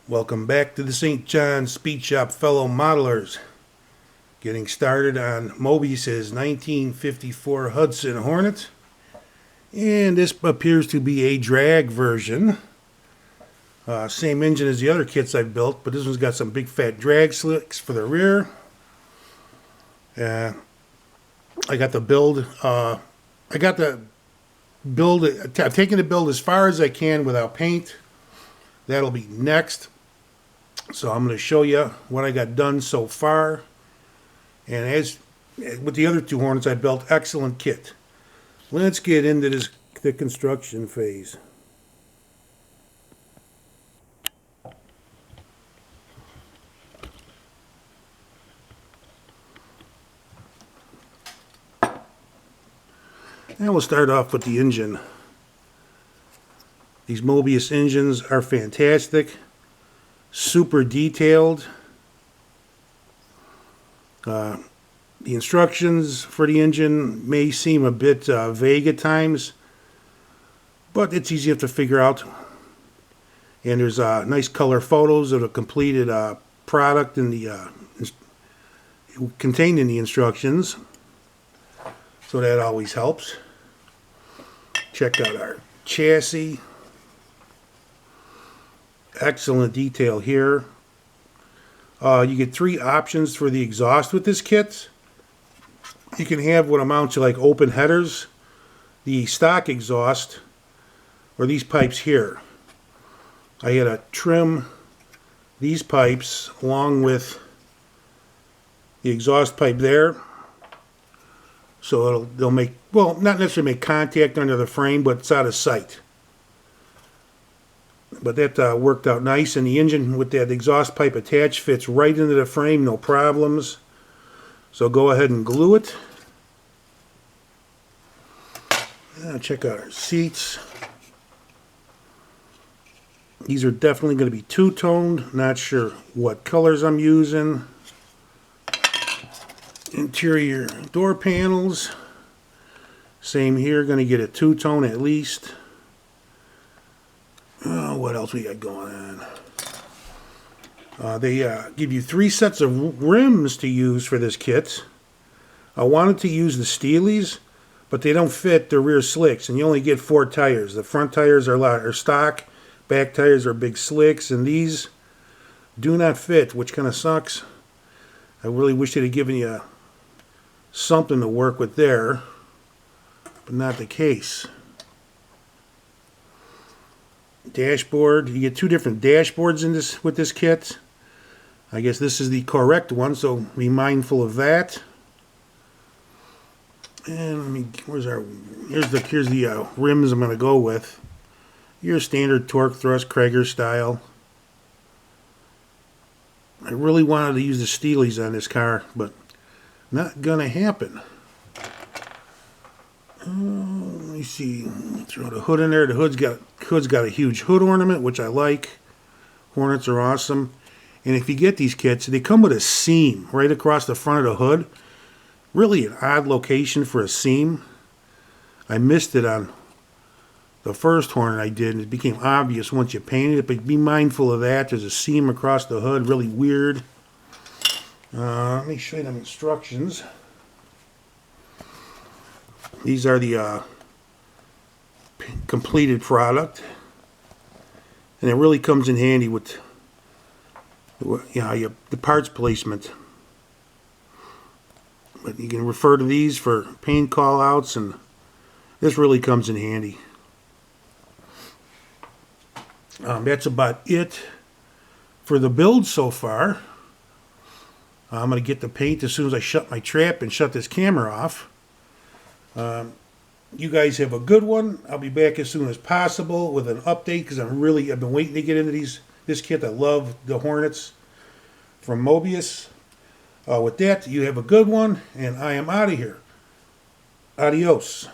Welcome back to the St. John Speed Shop, fellow modelers. Getting started on Moebius's 1954 Hudson Hornet. And this appears to be a drag version. Same engine as the other kits I've built, but this one's got some big fat drag slicks for the rear. I got the build. I've taken the build as far as I can without paint. That'll be next. So I'm going to show you what I got done so far. And as with the other two Hornets, I built excellent kit. Let's get into the construction phase. And we'll start off with the engine. These Moebius engines are fantastic, super detailed. The instructions for the engine may seem a bit vague at times, but it's easy enough to figure out. And there's nice color photos of the completed product in the contained in the instructions, so that always helps. Check out our chassis. Excellent detail here. You get three options for the exhaust with this kit. You can have what amounts to like open headers, the stock exhaust, or these pipes here. I had to trim these pipes along with the exhaust pipe there, so they'll make, well, not necessarily make contact under the frame, but it's out of sight. But that worked out nice, and the engine with that exhaust pipe attached fits right into the frame, no problems. So go ahead and glue it. Check out our seats. These are definitely going to be two-toned. Not sure what colors I'm using. Interior door panels. Same here, going to get a two-tone at least. What else we got going on? They give you three sets of rims to use for this kit. I wanted to use the Steelies, but they don't fit the rear slicks, and you only get 4 tires. The front tires are stock, back tires are big slicks, and these do not fit, which kind of sucks. I really wish they'd have given you something to work with there, but not the case. Dashboard, you get 2 different dashboards in this with this kit. I guess this is the correct one, so be mindful of that. And here's the rims I'm going to go with. Your standard torque thrust Krager style. I really wanted to use the Steelies on this car, but not gonna happen. Let me see. Throw the hood in there. The hood's got a huge hood ornament, which I like. Hornets are awesome. And if you get these kits, they come with a seam right across the front of the hood. Really an odd location for a seam. I missed it on the first Hornet I did, and it became obvious once you painted it, but be mindful of that. There's a seam across the hood, really weird. Let me show you them instructions. These are the completed product, and it really comes in handy with the parts placement. But you can refer to these for paint call-outs, and this really comes in handy. That's about it for the build so far. I'm going to get the paint as soon as I shut my trap and shut this camera off. You guys have a good one. I'll be back as soon as possible with an update, because I've been waiting to get into this kit. I love the Hornets from Moebius. With that, you have a good one, and I am out of here. Adios.